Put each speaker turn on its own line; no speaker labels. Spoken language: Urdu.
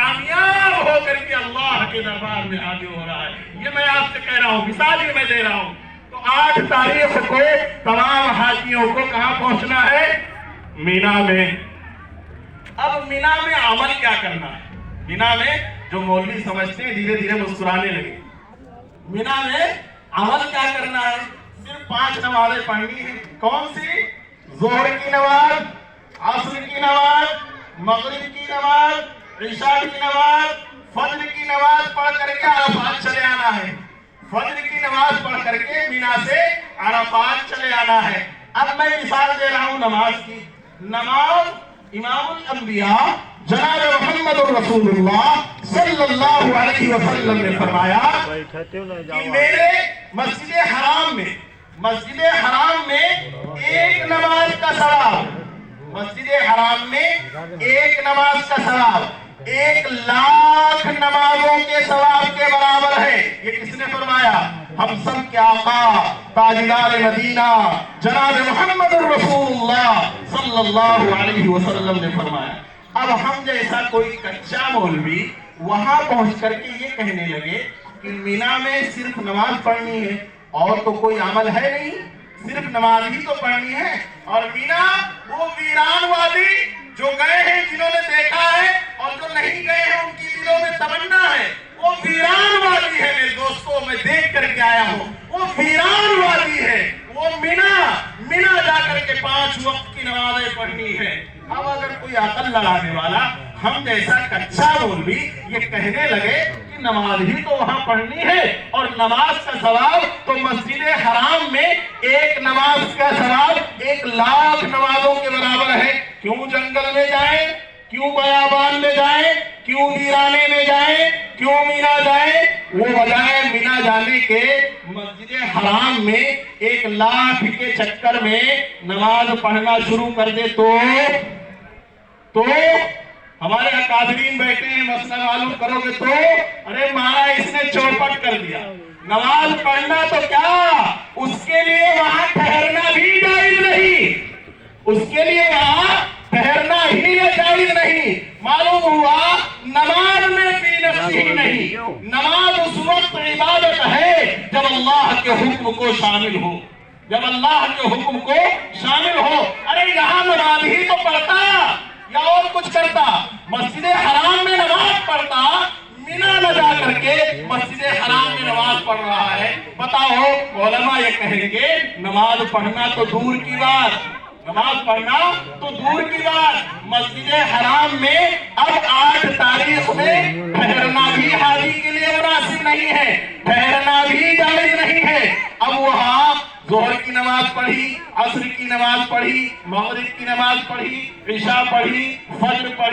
کامیاب ہو کر کے اللہ کے دربار میں حاضر ہو رہا ہے۔ یہ میں آپ سے کہہ رہا ہوں، مثال ہی میں دے رہا ہوں۔ تو 8 تاریخ کو تمام حاجیوں کو کہاں پہنچنا ہے؟ مینا میں۔ اب مینا میں عمل کیا کرنا ہے؟ مینا میں جو مولوی سمجھتے ہیں دھیرے دھیرے مسکرانے لگے۔ مینا میں عمل کیا کرنا ہے؟ صرف 5 نمازیں پڑھنی ہیں۔ کون سی؟ ظہر کی نماز، عصر کی نماز، مغرب کی نماز، عشاء کی نماز، فجر کی نماز پڑھ کر کے عرفات چلے آنا ہے۔ فجر کی نماز پڑھ کر کے مینا سے عرفات چلے آنا ہے۔ اب میں مثال دے رہا ہوں نماز کی۔ نماز امام الانبیاء جناب محمد رسول اللہ صلی اللہ علیہ وسلم نے فرمایا کہ میرے مسجد حرام میں ایک نماز کا ثواب، مسجد حرام میں ایک نماز کا ثواب 1,00,000 نمازوں کے ثواب کے برابر ہے۔ یہ کس نے فرمایا؟ ہم سب کے آقا تاجدار مدینہ جناب محمد رسول اللہ صلی اللہ علیہ وسلم نے فرمایا۔ اب ہم جیسا کوئی کچا مولوی وہاں پہنچ کر کے یہ کہنے لگے کہ مینا میں صرف نماز پڑھنی ہے اور تو کوئی عمل ہے نہیں، صرف نماز ہی تو پڑھنی ہے۔ اور مینا وہ ویران وادی، جو گئے ہیں جنہوں نے دیکھا ہے اور جو نہیں گئے ہیں ان کی دلوں میں تمنا ہے، وہ ویران وادی ہے میرے دوستوں، میں دیکھ کر کے آیا ہوں، وہ ویران وادی ہے، وہ مینا جا کر کے 5 وقت کی نمازیں پڑھنی ہے۔ اب اگر کوئی عقل لگانے والا ہم جیسا کچا مولوی یہ کہنے لگے کہ نماز ہی تو وہاں پڑھنی ہے اور نماز کا ثواب تو مسجد حرام میں ایک نماز کا ثواب 1,00,000 نمازوں کے برابر ہے، کیوں جنگل میں جائیں، کیوں بیابان میں جائیں، کیوں ویرانے میں جائیں، کیوں مینا جائیں؟ وہ بجائے مینا جانے کے مسجد حرام میں 1,00,000 کے چکر میں نماز پڑھنا شروع کر دے تو ہمارے اکابرین بیٹھے ہیں، مسئلہ معلوم کرو گے تو ارے مارا اس نے چوپٹ کر دیا۔ نماز پڑھنا تو کیا، اس کے لیے وہاں ٹھہرنا بھی جائز نہیں، اس کے لیے وہاں ٹھہرنا ہی جائز نہیں۔ معلوم ہوا نماز میں فی نفسی ہی نہیں، نماز اس وقت عبادت ہے جب اللہ کے حکم کو شامل ہو، جب اللہ کے حکم کو شامل ہو۔ ارے یہاں نماز ہی تو پڑھتا یا اور کچھ کرتا، مسجد حرام میں نماز پڑھتا، مینا نہ جا کر کے مسجد حرام میں نماز پڑھ رہا ہے۔ بتاؤ علماء یہ کہیں گے نماز پڑھنا تو دور کی بات، نماز پڑھنا تو دور کی بات، مسجد حرام میں اب 8 تاریخ میں ٹھہرنا بھی حاجی کے لیے مناسب نہیں ہے، ٹھہرنا بھی جائز نہیں ہے۔ اب وہاں ظہر کی نماز پڑھی، عصر کی نماز پڑھی، مغرب کی نماز پڑھی، عشاء پڑھی، فجر پڑھی۔